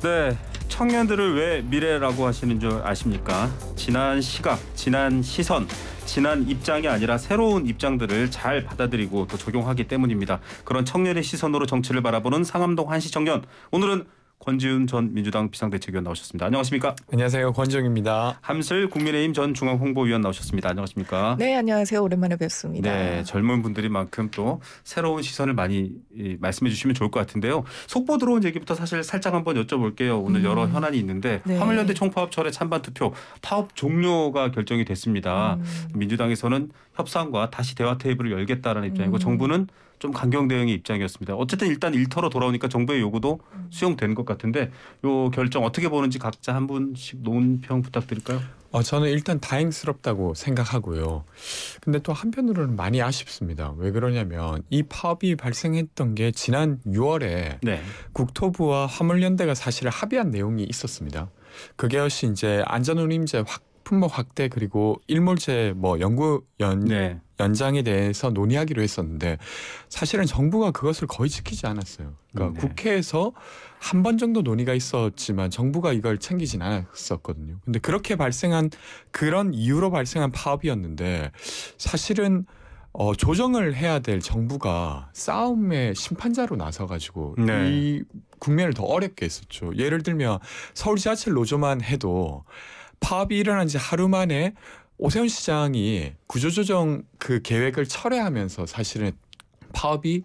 네, 청년들을 왜 미래라고 하시는 줄 아십니까? 지난 시각, 지난 시선, 지난 입장이 아니라 새로운 입장들을 잘 받아들이고 또 적용하기 때문입니다. 그런 청년의 시선으로 정치를 바라보는 상암동 한시 청년. 오늘은 권지훈 전 민주당 비상대책위원 나오셨습니다. 안녕하십니까? 안녕하세요. 권지훈입니다. 함슬 국민의힘 전 중앙홍보위원 나오셨습니다. 안녕하십니까? 네, 안녕하세요. 오랜만에 뵙습니다. 네, 젊은 분들이만큼 또 새로운 시선을 많이 말씀해 주시면 좋을 것 같은데요. 속보 들어온 얘기부터 사실 살짝 한번 여쭤볼게요. 오늘 여러 현안이 있는데 네. 화물연대 총파업 철회 찬반 투표 파업 종료가 결정이 됐습니다. 민주당에서는 협상과 다시 대화 테이블을 열겠다라는 입장이고 정부는 좀 강경 대응의 입장이었습니다. 어쨌든 일단 일터로 돌아오니까 정부의 요구도 수용된 것 같은데 요 결정 어떻게 보는지 각자 한 분씩 논평 부탁드릴까요? 저는 일단 다행스럽다고 생각하고요. 근데 또 한편으로는 많이 아쉽습니다. 왜 그러냐면 이 파업이 발생했던 게 지난 6월에 네. 국토부와 화물연대가 사실 합의한 내용이 있었습니다. 그게 역시 이제 안전운임제 품목 확대 그리고 일몰제 연장에 대해서 논의하기로 했었는데 사실은 정부가 그것을 거의 지키지 않았어요. 그러니까 국회에서 한 번 정도 논의가 있었지만 정부가 이걸 챙기진 않았었거든요. 근데 그렇게 발생한 그런 이유로 발생한 파업이었는데 사실은 조정을 해야 될 정부가 싸움의 심판자로 나서가지고 이 국면을 더 어렵게 했었죠. 예를 들면 서울지하철 노조만 해도 파업이 일어난 지 하루 만에 오세훈 시장이 구조조정 그 계획을 철회하면서 사실은 파업이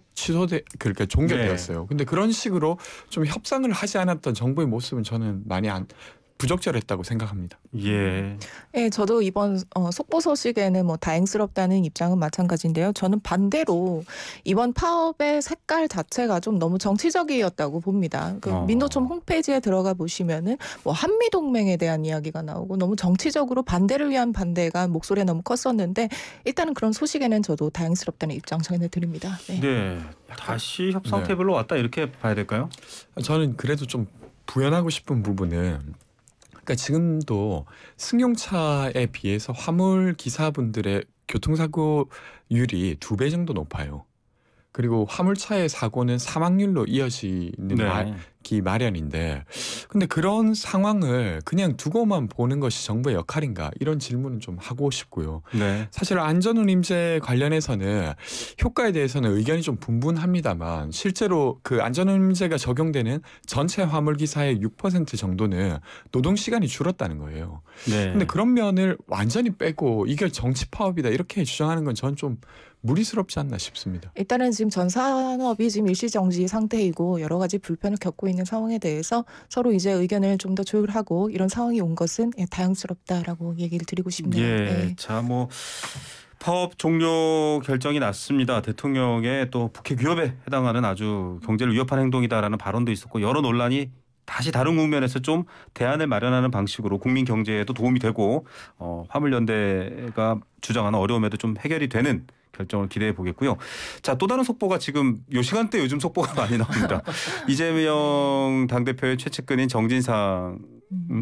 그러니까 종결되었어요. 근데 그런 식으로 좀 협상을 하지 않았던 정부의 모습은 저는 많이 부적절했다고 생각합니다. 예. 네, 저도 이번 속보 소식에는 뭐 다행스럽다는 입장은 마찬가지인데요. 저는 반대로 이번 파업의 색깔 자체가 좀 너무 정치적이었다고 봅니다. 민노총 홈페이지에 들어가 보시면은 뭐 한미 동맹에 대한 이야기가 나오고 너무 정치적으로 반대를 위한 반대가 목소리가 너무 컸었는데 일단은 그런 소식에는 저도 다행스럽다는 입장 전해드립니다. 네. 네. 다시 협상 테이블로 왔다 이렇게 봐야 될까요? 저는 그래도 좀 부연하고 싶은 부분은 그러니까 지금도 승용차에 비해서 화물 기사분들의 교통사고율이 2배 정도 높아요. 그리고 화물차의 사고는 사망률로 이어지는 마련인데 근데 그런 상황을 그냥 두고만 보는 것이 정부의 역할인가 이런 질문은 좀 하고 싶고요. 사실 안전운임제 관련해서는 효과에 대해서는 의견이 좀 분분합니다만 실제로 그 안전운임제가 적용되는 전체 화물기사의 6% 정도는 노동시간이 줄었다는 거예요. 근데 그런 면을 완전히 빼고 이게 정치 파업이다 이렇게 주장하는 건 저는 좀 무리스럽지 않나 싶습니다. 일단은 지금 전 산업이 지금 일시정지 상태이고 여러 가지 불편을 겪고 있는 상황에 대해서 서로 이제 의견을 좀 더 조율하고 이런 상황이 온 것은 다행스럽다라고 얘기를 드리고 싶네요. 예, 자, 뭐 파업 종료 결정이 났습니다. 대통령의 또 북핵 위협에 해당하는 아주 경제를 위협한 행동이다라는 발언도 있었고 여러 논란이 다시 다른 국면에서 좀 대안을 마련하는 방식으로 국민 경제에도 도움이 되고 화물연대가 주장하는 어려움에도 좀 해결이 되는 결정을 기대해 보겠고요. 자, 또 다른 속보가 지금 요 시간대 요즘 속보가 많이 나옵니다. 이재명 당대표의 최측근인 정진상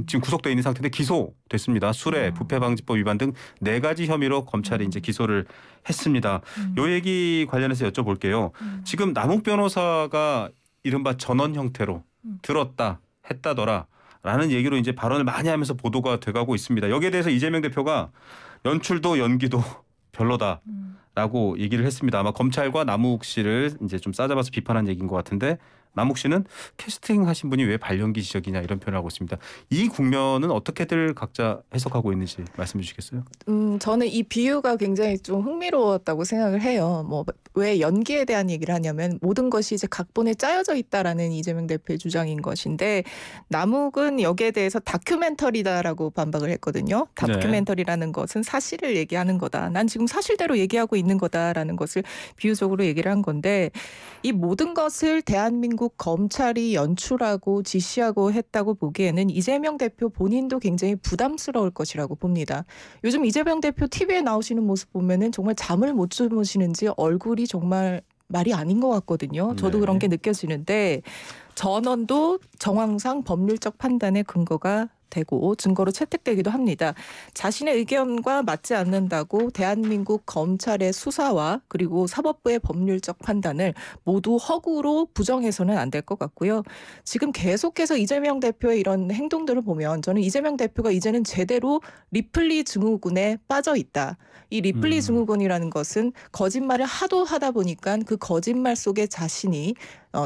지금 구속돼 있는 상태인데 기소됐습니다. 수뢰, 부패방지법 위반 등 4가지 혐의로 검찰이 이제 기소를 했습니다. 요 얘기 관련해서 여쭤볼게요. 지금 남욱 변호사가 이른바 전원 형태로 들었다, 했다더라 라는 얘기로 이제 발언을 많이 하면서 보도가 돼가고 있습니다. 여기에 대해서 이재명 대표가 연출도 연기도 별로다라고 얘기를 했습니다. 아마 검찰과 남욱 씨를 이제 좀 싸잡아서 비판한 얘기인 것 같은데 남욱 씨는 캐스팅하신 분이 왜 발연기 지적이냐 이런 표현을 하고 있습니다. 이 국면은 어떻게들 각자 해석하고 있는지 말씀해 주시겠어요? 저는 이 비유가 굉장히 좀 흥미로웠다고 생각을 해요. 뭐 왜 연기에 대한 얘기를 하냐면 모든 것이 이제 각본에 짜여져 있다라는 이재명 대표의 주장인 것인데 남욱은 여기에 대해서 다큐멘터리다라고 반박을 했거든요. 다큐멘터리라는 것은 사실을 얘기하는 거다. 난 지금 사실대로 얘기하고 있는 거다라는 것을 비유적으로 얘기를 한 건데 이 모든 것을 대한민국 검찰이 연출하고 지시하고 했다고 보기에는 이재명 대표 본인도 굉장히 부담스러울 것이라고 봅니다. 요즘 이재명 대표 TV에 나오시는 모습 보면은 정말 잠을 못 주무시는지 얼굴이 정말 말이 아닌 것 같거든요. 저도 그런 게 느껴지는데 전원도 정황상 법률적 판단의 근거가 되고 증거로 채택되기도 합니다. 자신의 의견과 맞지 않는다고 대한민국 검찰의 수사와 그리고 사법부의 법률적 판단을 모두 허구로 부정해서는 안 될 것 같고요. 지금 계속해서 이재명 대표의 이런 행동들을 보면 저는 이재명 대표가 이제는 제대로 리플리 증후군에 빠져 있다. 이 리플리 증후군이라는 것은 거짓말을 하도 하다 보니까 그 거짓말 속에 자신이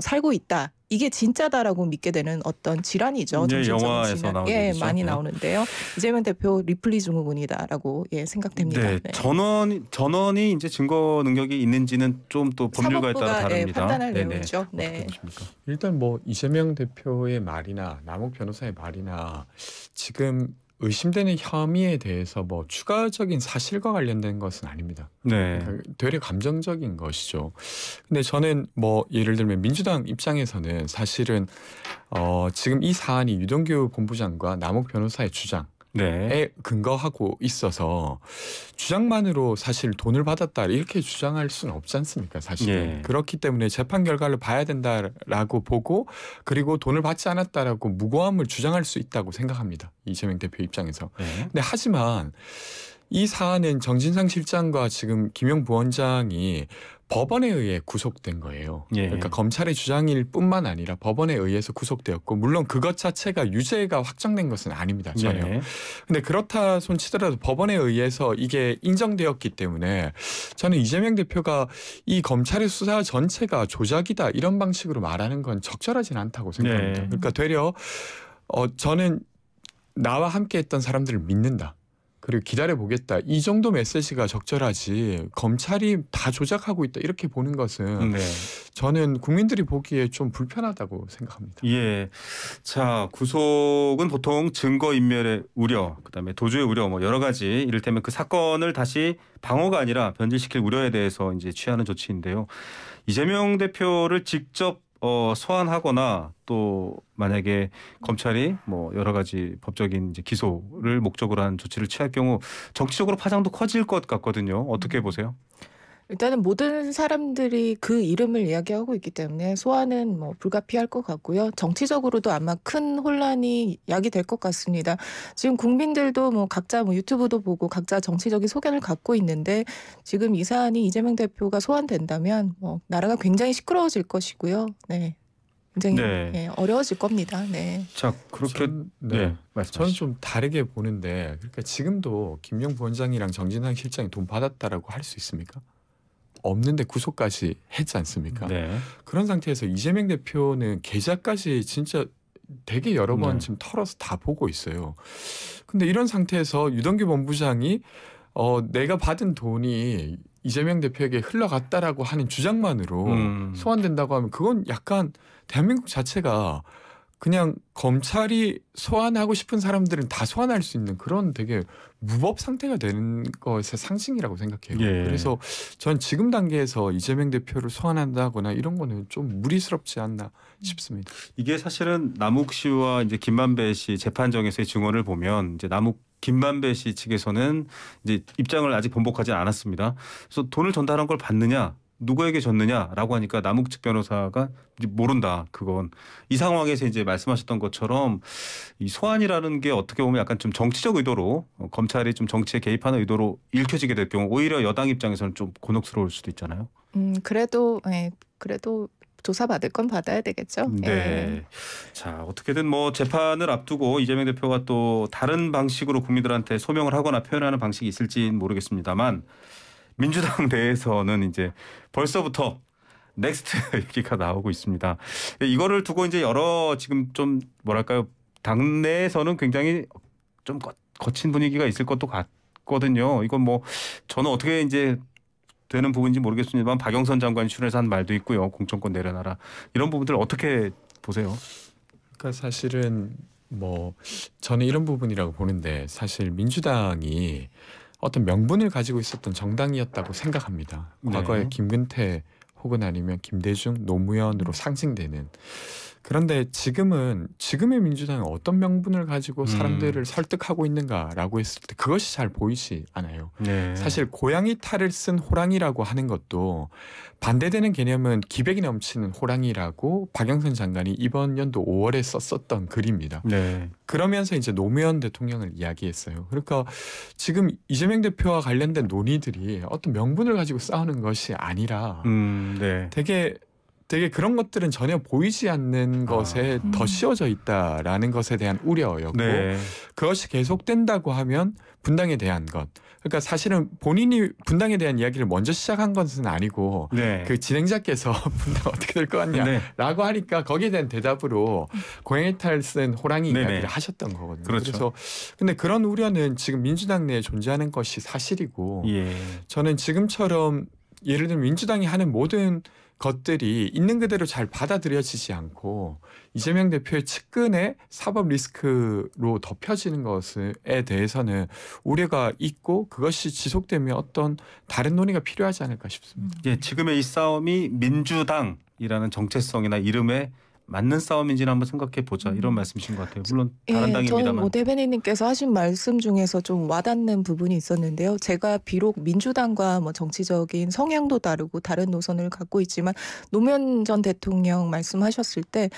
살고 있다. 이게 진짜다라고 믿게 되는 어떤 질환이죠. 이제 정신적인 영화에서 질환. 나오는 예, 얘기죠. 많이 네. 나오는데요. 이재명 대표 리플리 증후군이다라고 생각됩니다. 네, 네. 전원이 이제 증거 능력이 있는지는 좀 또 법률가에 따라 사법부가 다릅니다. 판단할 네네. 내용이죠. 어떻게 네. 보십니까? 일단 뭐 이재명 대표의 말이나 남욱 변호사의 말이나 지금 의심되는 혐의에 대해서 뭐 추가적인 사실과 관련된 것은 아닙니다. 네. 그러니까 되려 감정적인 것이죠. 근데 저는 뭐 예를 들면 민주당 입장에서는 사실은 지금 이 사안이 유동규 본부장과 남욱 변호사의 주장에 네. 근거하고 있어서 주장만으로 사실 돈을 받았다 이렇게 주장할 수는 없지 않습니까? 사실은. 예. 그렇기 때문에 재판 결과를 봐야 된다라고 보고 그리고 돈을 받지 않았다라고 무고함을 주장할 수 있다고 생각합니다. 이재명 대표 입장에서. 네. 근데 하지만 이 사안은 정진상 실장과 지금 김용 부원장이 법원에 의해 구속된 거예요. 예. 그러니까 검찰의 주장일 뿐만 아니라 법원에 의해서 구속되었고 물론 그것 자체가 유죄가 확정된 것은 아닙니다. 전혀. 예. 근데 그렇다 손치더라도 법원에 의해서 이게 인정되었기 때문에 저는 이재명 대표가 이 검찰의 수사 전체가 조작이다 이런 방식으로 말하는 건 적절하진 않다고 생각합니다. 네. 그러니까 되려 저는 나와 함께 했던 사람들을 믿는다. 그리고 기다려보겠다. 이 정도 메시지가 적절하지 검찰이 다 조작하고 있다 이렇게 보는 것은 네. 저는 국민들이 보기에 좀 불편하다고 생각합니다. 예. 자, 구속은 보통 증거인멸의 우려, 그다음에 도주의 우려, 뭐 여러 가지 이를테면 그 사건을 다시 방어가 아니라 변질시킬 우려에 대해서 이제 취하는 조치인데요. 이재명 대표를 직접 소환하거나 또 만약에 검찰이 뭐 여러 가지 법적인 이제 기소를 목적으로 한 조치를 취할 경우 정치적으로 파장도 커질 것 같거든요. 어떻게 보세요? 일단은 모든 사람들이 그 이름을 이야기하고 있기 때문에 소환은 뭐 불가피할 것 같고요. 정치적으로도 아마 큰 혼란이 야기될 것 같습니다. 지금 국민들도 뭐 각자 뭐 유튜브도 보고 각자 정치적인 소견을 갖고 있는데 지금 이 사안이 이재명 대표가 소환된다면 뭐 나라가 굉장히 시끄러워질 것이고요. 네. 굉장히 네. 어려워질 겁니다. 네. 자, 그렇게 네, 말씀하시죠. 저는 좀 다르게 보는데 그러니까 지금도 김용 부원장이랑 정진상 실장이 돈 받았다라고 할 수 있습니까? 없는데 구속까지 했지 않습니까? 네. 그런 상태에서 이재명 대표는 계좌까지 진짜 되게 여러 번 네. 지금 털어서 다 보고 있어요. 근데 이런 상태에서 유동규 본부장이 내가 받은 돈이 이재명 대표에게 흘러갔다라고 하는 주장만으로 소환된다고 하면 그건 약간 대한민국 자체가 그냥 검찰이 소환하고 싶은 사람들은 다 소환할 수 있는 그런 되게 무법 상태가 되는 것의 상징이라고 생각해요. 예. 그래서 전 지금 단계에서 이재명 대표를 소환한다거나 이런 거는 좀 무리스럽지 않나 싶습니다. 이게 사실은 남욱 씨와 이제 김만배 씨 재판정에서의 증언을 보면 이제 남욱 김만배 씨 측에서는 이제 입장을 아직 번복하지 않았습니다. 그래서 돈을 전달한 걸 받느냐, 누구에게 줬느냐라고 하니까 남욱 측 변호사가 이제 모른다. 그건 이 상황에서 이제 말씀하셨던 것처럼 이 소환이라는 게 어떻게 보면 약간 좀 정치적 의도로 검찰이 좀 정치에 개입하는 의도로 읽혀지게 될 경우 오히려 여당 입장에서는 좀 곤혹스러울 수도 있잖아요. 그래도 조사받을 건 받아야 되겠죠. 네. 예. 자, 어떻게든 뭐 재판을 앞두고 이재명 대표가 또 다른 방식으로 국민들한테 소명을 하거나 표현하는 방식이 있을지는 모르겠습니다만 민주당 내에서는 이제 벌써부터 넥스트 얘기가 나오고 있습니다. 이거를 두고 이제 여러 지금 좀 뭐랄까요? 당내에서는 굉장히 좀 거친 분위기가 있을 것도 같거든요. 이건 뭐 저는 어떻게 이제 되는 부분인지 모르겠습니다만 박영선 장관이 출연해서 한 말도 있고요. 공천권 내려놔라. 이런 부분들 어떻게 보세요? 그러니까 사실은 뭐 저는 이런 부분이라고 보는데 사실 민주당이 어떤 명분을 가지고 있었던 정당이었다고 생각합니다. 과거에 네. 김근태 혹은 아니면 김대중, 노무현으로 상징되는 그런데 지금의 민주당은 어떤 명분을 가지고 사람들을 설득하고 있는가라고 했을 때 그것이 잘 보이지 않아요. 네. 사실 고양이 탈을 쓴 호랑이라고 하는 것도 반대되는 개념은 기백이 넘치는 호랑이라고 박영선 장관이 이번 연도 5월에 썼었던 글입니다. 네. 그러면서 이제 노무현 대통령을 이야기했어요. 그러니까 지금 이재명 대표와 관련된 논의들이 어떤 명분을 가지고 싸우는 것이 아니라 네. 되게 그런 것들은 전혀 보이지 않는 것에 더 씌워져 있다라는 것에 대한 우려였고 네. 그것이 계속된다고 하면 분당에 대한 것. 그러니까 사실은 본인이 분당에 대한 이야기를 먼저 시작한 것은 아니고 네. 그 진행자께서 분당 어떻게 될 것 같냐라고 하니까 거기에 대한 대답으로 고양이 탈 쓴 호랑이 네네. 이야기를 하셨던 거거든요. 그렇죠. 그래서 근데 그런 우려는 지금 민주당 내에 존재하는 것이 사실이고 예. 저는 지금처럼 예를 들면 민주당이 하는 모든 것들이 있는 그대로 잘 받아들여지지 않고 이재명 대표의 측근의 사법 리스크로 덮여지는 것에 대해서는 우려가 있고 그것이 지속되면 어떤 다른 논의가 필요하지 않을까 싶습니다. 예, 지금의 이 싸움이 민주당이라는 정체성이나 이름에 맞는 싸움인지는 한번 생각해 보자 이런 말씀이신 것 같아요. 물론 다른 저는 당입니다만. 오 대변인님께서 하신 말씀 중에서 좀 와닿는 부분이 있었는데요. 제가 비록 민주당과 뭐 정치적인 성향도 다르고 다른 노선을 갖고 있지만 노무현 전 대통령 말씀하셨을 때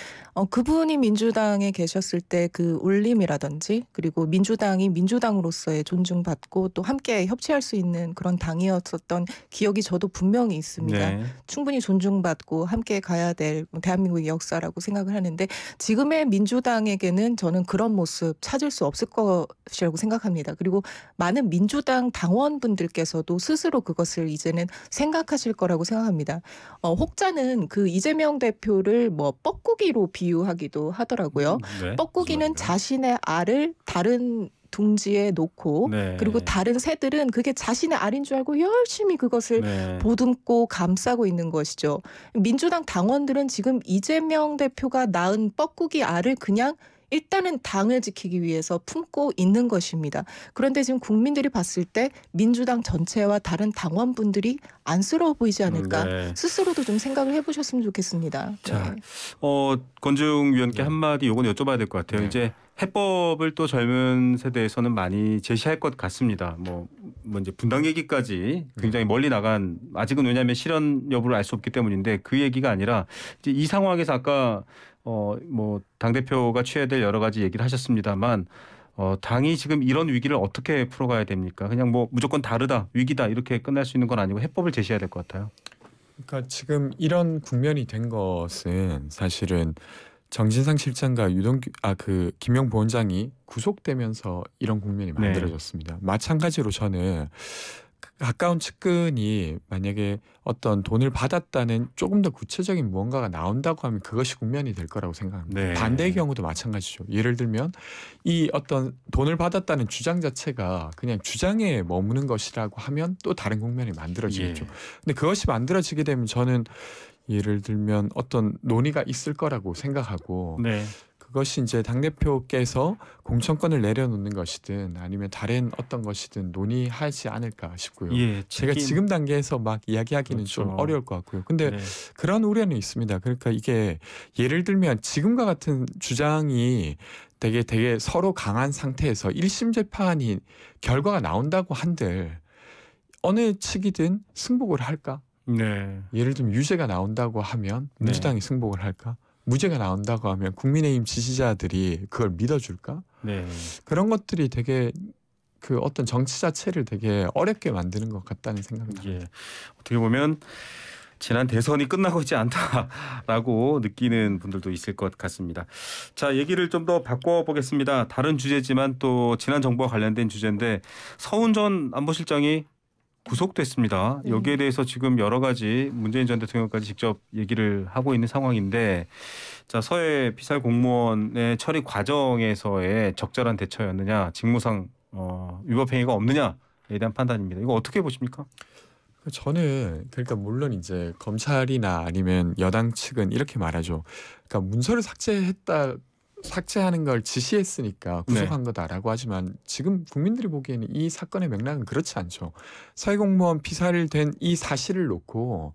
그분이 민주당에 계셨을 때 그 울림이라든지 그리고 민주당이 민주당으로서의 존중받고 또 함께 협치할 수 있는 그런 당이었었던 기억이 저도 분명히 있습니다. 네. 충분히 존중받고 함께 가야 될 대한민국의 역사라고 생각을 하는데 지금의 민주당에게는 저는 그런 모습 찾을 수 없을 것이라고 생각합니다. 그리고 많은 민주당 당원분들께서도 스스로 그것을 이제는 생각하실 거라고 생각합니다. 혹자는 그 이재명 대표를 뭐 뻐꾸기로 비유하기도 하더라고요. 네. 뻐꾸기는 자신의 알을 다른 둥지에 놓고 네. 그리고 다른 새들은 그게 자신의 알인 줄 알고 열심히 그것을 네. 보듬고 감싸고 있는 것이죠. 민주당 당원들은 지금 이재명 대표가 낳은 뻐꾸기 알을 그냥 일단은 당을 지키기 위해서 품고 있는 것입니다. 그런데 지금 국민들이 봤을 때 민주당 전체와 다른 당원분들이 안쓰러워 보이지 않을까 네. 스스로도 좀 생각을 해보셨으면 좋겠습니다. 자, 권지웅 위원께 네. 한마디 요건 여쭤봐야 될 것 같아요. 네. 이제 해법을 또 젊은 세대에서는 많이 제시할 것 같습니다. 뭐 이제 분당 얘기까지 굉장히 멀리 나간 아직은 왜냐하면 실현 여부를 알 수 없기 때문인데 그 얘기가 아니라 이제 이 상황에서 아까 뭐 당대표가 취해야 될 여러 가지 얘기를 하셨습니다만 당이 지금 이런 위기를 어떻게 풀어가야 됩니까? 그냥 뭐 무조건 다르다, 위기다 이렇게 끝날 수 있는 건 아니고 해법을 제시해야 될 것 같아요. 그러니까 지금 이런 국면이 된 것은 사실은 정진상 실장과 김용 부원장이 구속되면서 이런 국면이 네. 만들어졌습니다. 마찬가지로 저는 가까운 측근이 만약에 어떤 돈을 받았다는 조금 더 구체적인 무언가가 나온다고 하면 그것이 국면이 될 거라고 생각합니다. 네. 반대의 경우도 마찬가지죠. 예를 들면 이 어떤 돈을 받았다는 주장 자체가 그냥 주장에 머무는 것이라고 하면 또 다른 국면이 만들어지겠죠. 예. 근데 그것이 만들어지게 되면 저는 예를 들면 어떤 논의가 있을 거라고 생각하고 네. 그것이 이제 당대표께서 공천권을 내려놓는 것이든 아니면 다른 어떤 것이든 논의하지 않을까 싶고요. 예, 제가 지금 단계에서 막 이야기하기는 그렇죠. 좀 어려울 것 같고요. 근데 네. 그런 우려는 있습니다. 그러니까 이게 예를 들면 지금과 같은 주장이 되게 서로 강한 상태에서 1심 재판이 결과가 나온다고 한들 어느 측이든 승복을 할까? 네. 예를 들면 유죄가 나온다고 하면 민주당이 승복을 할까? 무죄가 나온다고 하면 국민의힘 지지자들이 그걸 믿어줄까? 네. 그런 것들이 되게 그 어떤 정치 자체를 되게 어렵게 만드는 것 같다는 생각이 듭니다. 예. 어떻게 보면 지난 대선이 끝나고 있지 않다라고 느끼는 분들도 있을 것 같습니다. 자, 얘기를 좀 더 바꿔보겠습니다. 다른 주제지만 또 지난 정부와 관련된 주제인데 서훈 전 안보실장이 구속됐습니다. 여기에 대해서 지금 여러 가지 문재인 전 대통령까지 직접 얘기를 하고 있는 상황인데 자, 서해 피살 공무원의 처리 과정에서의 적절한 대처였느냐, 직무상 위법 행위가 없느냐에 대한 판단입니다. 이거 어떻게 보십니까? 저는 그러니까 물론 이제 검찰이나 아니면 여당 측은 이렇게 말하죠. 그러니까 문서를 삭제하는 걸 지시했으니까 구속한 거다라고 하지만 지금 국민들이 보기에는 이 사건의 맥락은 그렇지 않죠. 서해 공무원 피살된 이 사실을 놓고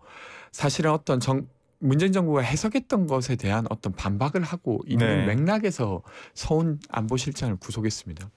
사실은 어떤 문재인 정부가 해석했던 것에 대한 어떤 반박을 하고 있는 네. 맥락에서 서훈 안보실장을 구속했습니다.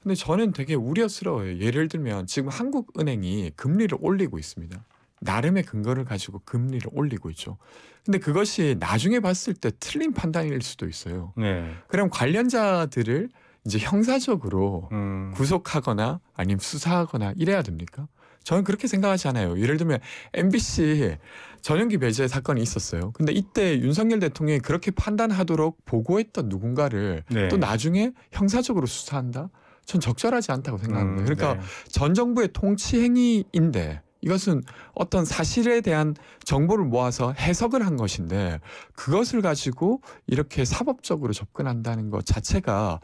근데 저는 되게 우려스러워요. 예를 들면 지금 한국은행이 금리를 올리고 있습니다. 나름의 근거를 가지고 금리를 올리고 있죠. 근데 그것이 나중에 봤을 때 틀린 판단일 수도 있어요. 네. 그럼 관련자들을 이제 형사적으로 구속하거나 아니면 수사하거나 이래야 됩니까? 저는 그렇게 생각하지 않아요. 예를 들면 MBC 전용기 배제 사건이 있었어요. 근데 이때 윤석열 대통령이 그렇게 판단하도록 보고했던 누군가를 네. 또 나중에 형사적으로 수사한다? 전 적절하지 않다고 생각합니다. 그러니까 네. 전 정부의 통치 행위인데 이것은 어떤 사실에 대한 정보를 모아서 해석을 한 것인데 그것을 가지고 이렇게 사법적으로 접근한다는 것 자체가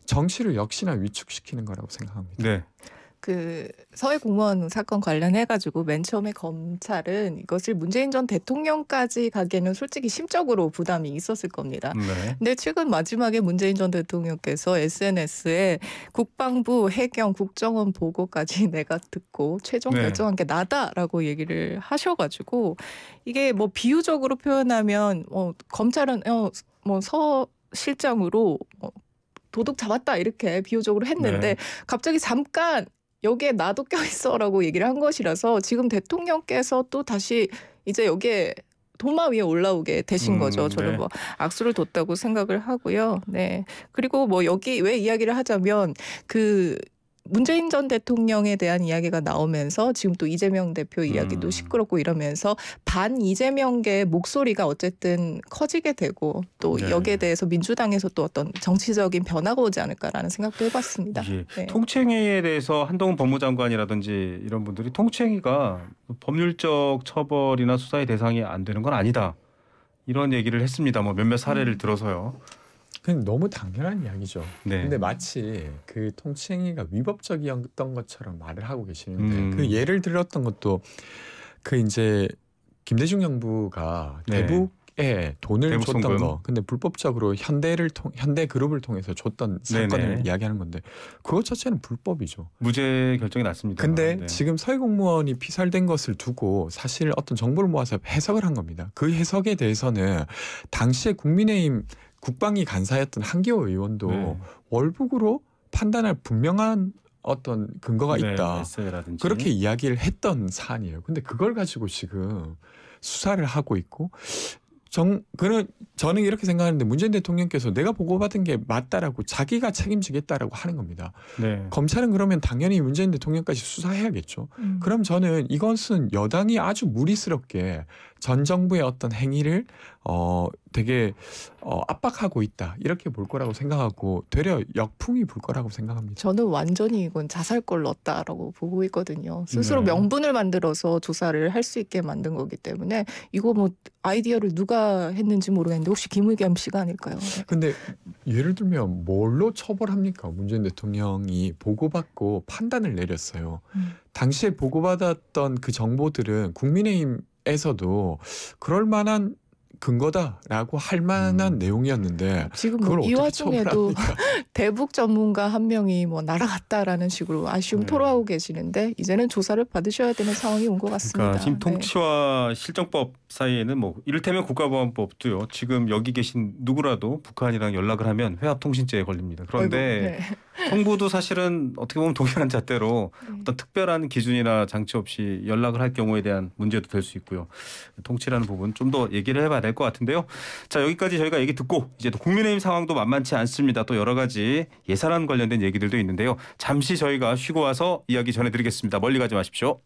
정치를 역시나 위축시키는 거라고 생각합니다. 네. 그 서해 공무원 사건 관련해 가지고 맨 처음에 검찰은 이것을 문재인 전 대통령까지 가기에는 솔직히 심적으로 부담이 있었을 겁니다. 네. 근데 최근 마지막에 문재인 전 대통령께서 SNS에 국방부, 해경, 국정원 보고까지 내가 듣고 최종 네. 결정한 게 나다라고 얘기를 하셔가지고 이게 뭐 비유적으로 표현하면 검찰은 뭐 서 실장으로 도둑 잡았다 이렇게 비유적으로 했는데 네. 갑자기 잠깐 여기에 나도 껴있어라고 얘기를 한 것이라서 지금 대통령께서 또 다시 이제 여기에 도마 위에 올라오게 되신 거죠. 저는 네. 뭐 악수를 뒀다고 생각을 하고요. 네. 그리고 뭐 여기 왜 이야기를 하자면 그 문재인 전 대통령에 대한 이야기가 나오면서 지금 또 이재명 대표 이야기도 시끄럽고 이러면서 반 이재명계의 목소리가 어쨌든 커지게 되고 또 네. 여기에 대해서 민주당에서 또 어떤 정치적인 변화가 오지 않을까라는 생각도 해봤습니다. 예. 네. 통치행위에 대해서 한동훈 법무장관이라든지 이런 분들이 통치행위가 법률적 처벌이나 수사의 대상이 안 되는 건 아니다. 이런 얘기를 했습니다. 뭐 몇몇 사례를 들어서요. 그냥 너무 당연한 이야기죠. 네. 근데 마치 그 통치행위가 위법적이었던 것처럼 말을 하고 계시는데 그 음. 예를 들었던 것도 그 이제 김대중 정부가 네. 대북에 돈을 대북 줬던 송금. 거, 근데 불법적으로 현대그룹을 통해서 줬던 사건을 네네. 이야기하는 건데 그것 자체는 불법이죠. 무죄 결정이 났습니다. 근데 네. 지금 서해 공무원이 피살된 것을 두고 사실 어떤 정보를 모아서 해석을 한 겁니다. 그 해석에 대해서는 당시에 국민의힘 국방위 간사였던 한기호 의원도 네. 월북으로 판단할 분명한 어떤 근거가 네, 있다. 에세이라든지. 그렇게 이야기를 했던 사안이에요. 근데 그걸 가지고 지금 수사를 하고 있고 저는 이렇게 생각하는데 문재인 대통령께서 내가 보고받은 게 맞다라고 자기가 책임지겠다라고 하는 겁니다. 네. 검찰은 그러면 당연히 문재인 대통령까지 수사해야겠죠. 그럼 저는 이것은 여당이 아주 무리스럽게 전 정부의 어떤 행위를 되게 압박하고 있다 이렇게 볼 거라고 생각하고 되려 역풍이 불 거라고 생각합니다. 저는 완전히 이건 자살골 넣었다라고 보고 있거든요. 스스로 네. 명분을 만들어서 조사를 할 수 있게 만든 거기 때문에 이거 뭐 아이디어를 누가 했는지 모르겠는데 혹시 김의겸 씨가 아닐까요? 네. 근데 예를 들면 뭘로 처벌합니까? 문재인 대통령이 보고받고 판단을 내렸어요. 당시에 보고받았던 그 정보들은 국민의힘에서도 그럴 만한 근거다라고 할 만한 내용이었는데 지금 그걸 뭐 이 어떻게 와중에도 처벌합니까? 대북 전문가 한 명이 뭐 날아갔다라는 식으로 아쉬움 네. 토로하고 계시는데 이제는 조사를 받으셔야 되는 상황이 온 것 같습니다. 그러니까 지금 네. 통치와 실정법 사이에는 뭐 이를테면 국가보안법도요. 지금 여기 계신 누구라도 북한이랑 연락을 하면 회합통신죄에 걸립니다. 그런데 아이고, 정부도 사실은 어떻게 보면 동일한 잣대로 네. 어떤 특별한 기준이나 장치 없이 연락을 할 경우에 대한 문제도 될 수 있고요. 통치라는 부분 좀 더 얘기를 해봐야 될 것 같은데요. 자, 여기까지 저희가 얘기 듣고 이제 또 국민의힘 상황도 만만치 않습니다. 또 여러 가지 예산안 관련된 얘기들도 있는데요. 잠시 저희가 쉬고 와서 이야기 전해드리겠습니다. 멀리 가지 마십시오.